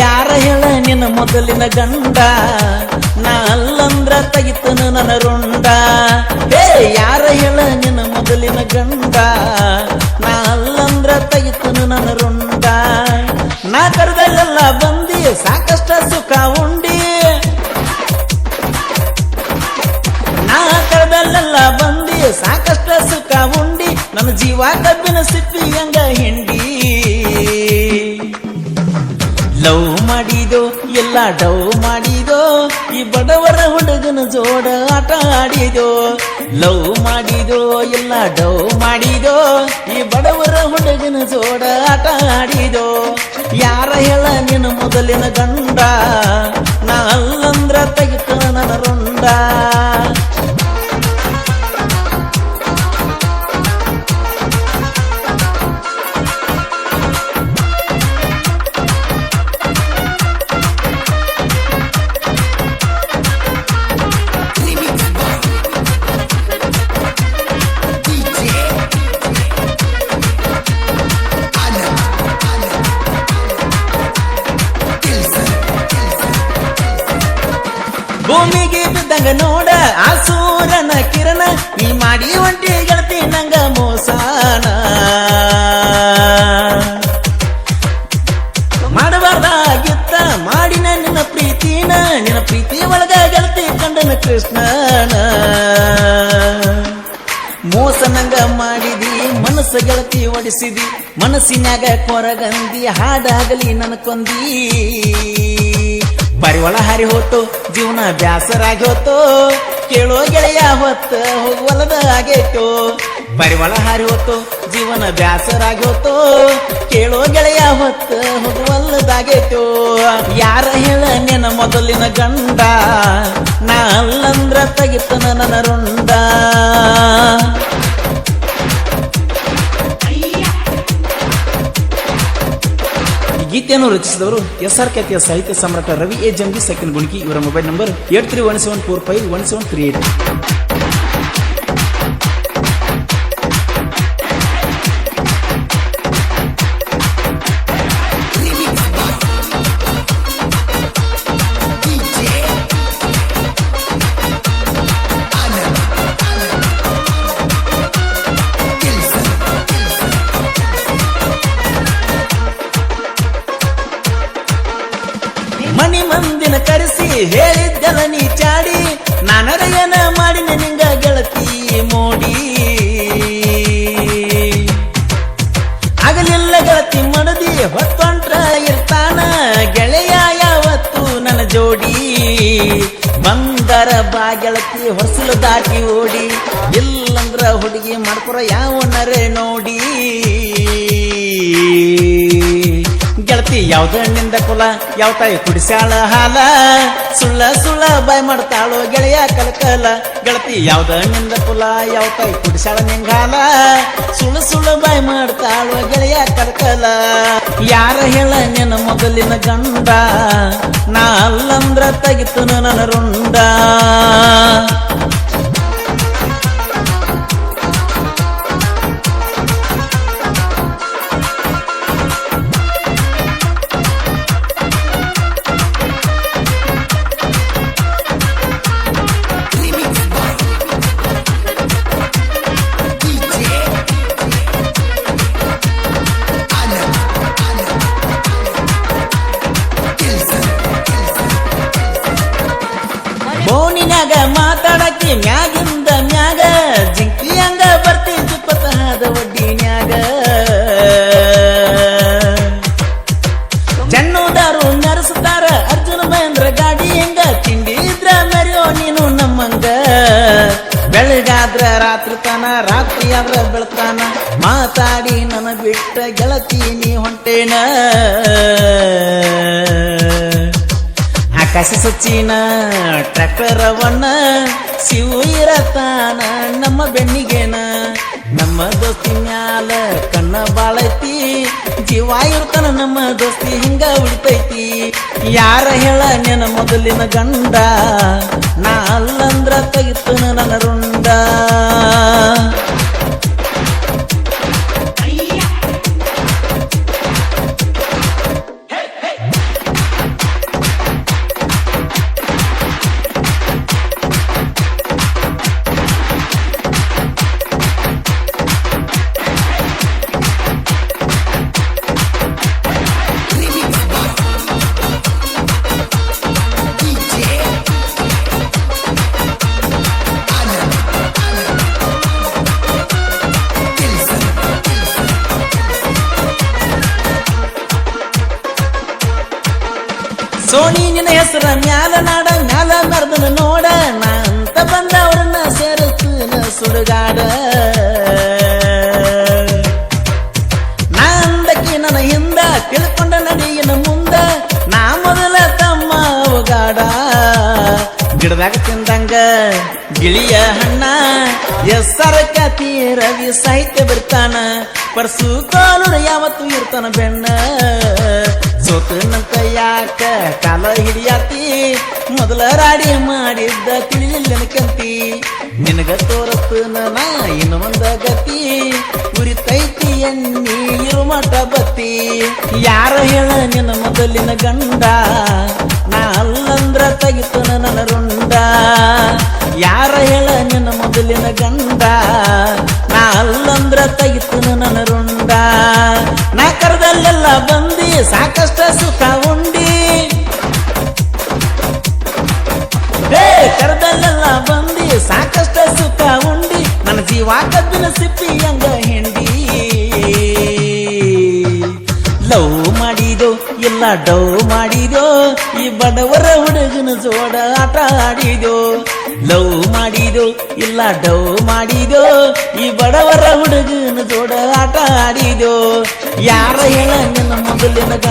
ಯಾರ ಹೇಳ ನಿನ್ನ ಮೊದಲಿನ ಗಂಡ ನಾ ಅಲ್ಲಂದ್ರ ತೆಗಿತನು ನನ್ನ ರುಂಡ ಹೇ ಯಾರ ಹೇಳ ನಿನ್ನ ಮೊದಲಿನ ಗಂಡ ನಾ ಅಲ್ಲಂದ್ರ ತೆಗಿತನು ನನ್ನ ರುಂಡ ನಾ ಕರೆದಲ್ಲೆಲ್ಲ ಬಂದಿ ಸಾಕಷ್ಟ ಸುಖ ಉಂಡಿ ನಾ ಕರೆದಲ್ಲೆಲ್ಲ ಬಂದಿ ಸಾಕಷ್ಟ ಸುಖ ಉಂಡಿ ನನ್ನ ಜೀವ ಕಬ್ಬಿನ ಸಿಪ್ಪಿ ಹಂಗ ಹಿಂಡಿ ಲವ್ ಮಾಡಿದೋ ಎಲ್ಲ ಡವ್ ಮಾಡಿದೋ ಈ ಬಡವರ ಹುಡುಗನ ಜೋಡ ಆಟ ಆಡಿದೋ ಲವ್ ಮಾಡಿದೋ ಎಲ್ಲ ಡವ್ ಮಾಡಿದೋ ಈ ಬಡವರ ಹುಡುಗನ ಜೋಡ ಆಟ ಆಡಿದೋ ಯಾರ ಹೇಳ ನಿನ್ನ ಮೊದಲಿನ ಗಂಡ ನಾ ಅಲ್ಲಂದ್ರ ತೆಗಿತ ನನ್ನ ರುಂಡ ಭೂಮಿಗೆ ಬಿದ್ದಂಗ ನೋಡ ಆ ಸೂರನ ಕಿರಣ ನೀ ಮಾಡಿ ಒಂಟಿ ಗೆಳತಿ ನಂಗ ಮೋಸಾನ ಮಾಡಬಾರ್ದಾಗಿತ್ತ ಮಾಡಿನ ನಿನ್ನ ಪ್ರೀತಿ ಒಳಗ ಗೆಳತಿ ಕಂಡನ ಕೃಷ್ಣನ ಮೋಸ ನಂಗ ಮಾಡಿದಿ ಮನಸ್ಸ ಗೆಳತಿ ಒಡಿಸಿದಿ ಮನಸ್ಸಿನ್ಯಾಗ ಕೊರಗಂದಿ ಹಾಡಾಗಲಿ ನನ್ನ ಕೊಂದಿ ಪರಿವಳ ಹಾರಿ ಹೋತು ಜೀವನ ಬ್ಯಾಸರಾಗಿ ಹೋತು ಕೇಳೋ ಗೆಳೆಯ ಹೊತ್ತ ಹೋಗುವಲ್ಲದ ಆಗೇತು ಪರಿವಳ ಹಾರಿ ಹೋತು ಜೀವನ ಬ್ಯಾಸರಾಗಿ ಹೋತು ಕೇಳೋ ಗೆಳೆಯ ಹೊತ್ತ ಹೋಗುವಲ್ಲದಾಗೇತು ಯಾರ ಹೇಳ ನಿನ್ನ ಮೊದಲಿನ ಗಂಡ ನಾ ಅಲ್ಲಂದ್ರ ತೆಗಿತನ ನನ್ನ ರುಂಡ ಗೀತೆಯನ್ನು ರಚಿಸಿದವರು SR ಖ್ಯಾತಿಯ ಸಾಹಿತ್ಯ ಸಮ್ರಾಟ ರವಿ ಎ ಜಂಗಿ ಸೆಕೆಂಡ್ ಗುಣಿಕಿ ಇವರ ಮೊಬೈಲ್ ನಂಬರ್ 8317451738 ಮನಿ ಮಂದಿನ ಕರೆಸಿ ಹೇಳಿದ್ದಲ ನೀ ಚಾಡಿ ನಾನರ ಏನ ಮಾಡಿನ ನಿಂಗ ಗೆಳತಿ ಮೋಡಿ ಆಗಲಿಲ್ಲ ಗೆಳತಿ ಮನದಿ ಹೊತ್ತೊಂಟ್ರ ಇರ್ತಾನ ಗೆಳೆಯ ಯಾವತ್ತು ನನ್ನ ಜೋಡಿ ಬಂದರ ಬಾ ಗೆಳತಿ ಹೊಸಲು ದಾಟಿ ಓಡಿ ಇಲ್ಲಂದ್ರ ಹುಡುಗಿ ಮಾಡ್ಕೊರ ಯಾವನರೇ ನೋಡಿ ಗೆಳತಿ ಯಾವ್ದ ನಿಂದ ಕುಲ ಯಾವ ತಾಯಿ ಕುಡಿಸ್ಯಾಳ ಹಾಲ ಸುಳ್ಳ ಬಾಯ್ ಮಾಡ್ತಾಳೋ ಗೆಳೆಯ ಕಲಕಲ ಗೆಳತಿ ಯಾವ್ದ ನಿಂದ ಕುಲ ಯಾವ ತಾಯಿ ಕುಡಿಸ್ಯಾಳ ನಿಂಗಾಲ ಸುಳ್ಳು ಬಾಯ್ ಮಾಡ್ತಾಳೋ ಗೆಳೆಯ ಕಲಕಲ ಯಾರ ಹೇಳ ನಿನ್ನ ಮೊದಲಿನ ಗಂಡ ನಾ ಅಲ್ಲಂದ್ರ ತೆಗಿತನು ನನ್ನ ರುಂಡ ಬೋನಿನ್ಯಾಗ ಮಾತಾಡಕಿ ಮ್ಯಾಗಿಂದ ಮ್ಯಾಗ ಜಿಂಕಿ ಹಂಗ ಬರ್ತಿ ಜಿಪ್ಪತಹದ ಒಡ್ಡಿನ್ಯಾಗ ಜಣ್ಣುದಾರು ಮೆರೆಸುತ್ತಾರ ಅರ್ಜುನ ಮಹೇಂದ್ರ ಗಾಡಿ ಹೆಂಗ ತಿಂಡಿ ಇದ್ರ ಮೆರೆಯೋ ನೀನು ನಮ್ಮಂಗ ಬೆಳಗಾದ್ರ ರಾತ್ರಿ ತಾನ ರಾತ್ರಿ ಆದ್ರ ಬೆಳತಾನ ಮಾತಾಡಿ ನನ್ನ ಬಿಟ್ಟ ಗೆಳತಿ ನೀ ಹೊಂಟೇನ ಆಕಾಶ ಸಚಿನ ಟ್ರ್ಯಾಕ್ಟರ್ ಅವಣ್ಣ ಶಿವು ಇರತಾನ ನಮ್ಮ ಬೆನ್ನಿಗೇನ ನಮ್ಮ ದೋಸ್ತಿ ಮ್ಯಾಲ ಕಣ್ಣ ಬಾಳೈತಿ ಜೀವ ಇರ್ತಾನ ನಮ್ಮ ದೋಸ್ತಿ ಹಿಂಗ ಉಳಿತೈತಿ ಯಾರ ಹೇಳ ನಿನ್ನ ಮೊದಲಿನ ಗಂಡ ನಾ ಅಲ್ಲಂದ್ರ ತೆಗಿತನ ನನ್ನ ರುಂಡ ಸೋನಿ ನಿನ್ನ ಹೆಸರ ಮ್ಯಾಲ ನಾಡ ಮ್ಯಾಲ ಮರ್ದನ ನೋಡ ನಾ ಅಂತ ಬಂದವ್ರನ್ನ ಸೇರಿಸ್ತೀನ ಸುಡುಗಾಡ ನಾ ಅಂದಕ್ಕೆ ನನ್ನ ಹಿಂದ ತಿಳ್ಕೊಂಡ ನಡಿಯಿನ ಮುಂದ ನಾ ಮೊದಲ ತಮ್ಮ ಅವಗಾಡ ಗಿಡದಾಗ ತಿಂದಂಗ ಗಿಳಿಯ ಹಣ್ಣ ಎಸ್ಸರ ಕತಿ ರವಿ ಸಾಹಿತ್ಯ ಬಿಡ್ತಾನ ಪರ್ಸು ಕಾಲುಡ ಯಾವತ್ತು ಇರ್ತಾನ ಬೆಣ್ಣ ಸೋತನಂತ ಯಾಕ ಕಾಲ ಹಿಡಿಯಾತಿ ಮೊದಲ ರಾಡಿ ಮಾಡಿದ್ದ ತಿಳಿಲಿಲ್ಲನಕಂತಿ ನಿನಗ ತೋರಪ್ಪನ ನಾ ಇನ್ನು ಒಂದ ಗತಿ ಉರಿತೈತಿ ಎಣ್ಣಿ ಇರು ಮಠ ಬತ್ತಿ ಯಾರ ಹೇಳ ನಿನ್ನ ಮೊದಲಿನ ಗಂಡ ನಾ ಅಲ್ಲಂದ್ರ ತೆಗಿತನ ನನ್ನ ರುಂಡ ಯಾರ ಹೇಳ ನಿನ್ನ ಮೊದಲಿನ ಗಂಡ ನಾ ಅಲ್ಲಂದ್ರ ತೆಗಿತನ ನನ್ನ ರುಂಡ ನಾ ಕರದಲ್ಲೆಲ್ಲ ಬಂದಿ ಸಾಕಷ್ಟ ಸುಖ ಉಂಡಿ ಕರದಲ್ಲೆಲ್ಲ ಬಂದಿ ಸಾಕಷ್ಟ ಸುಖ ಉಂಡಿ ನನ್ನ ಜೀವ ಕಬ್ಬಿನ ಸಿಪ್ಪಿ ಹಂಗ ಹಿಂಡಿ ಲವ್ ಮಾಡಿದೋ ಇಲ್ಲ ಡೌ ಮಾಡಿದೋ ಈ ಬಡವರ ಹುಡುಗನ ಜೋಡ ಆಟ ಆಡಿದೋ ಲವ್ ಮಾಡಿದೋ ಇಲ್ಲ ಡೌ ಮಾಡಿದೋ ಈ ಬಡವರ ಹುಡುಗನ ಜೋಡ ಆಟ ಆಡಿದೋ ಯಾರ ಹೇಳ ನಿನ್ನ ಮೊದಲಿನ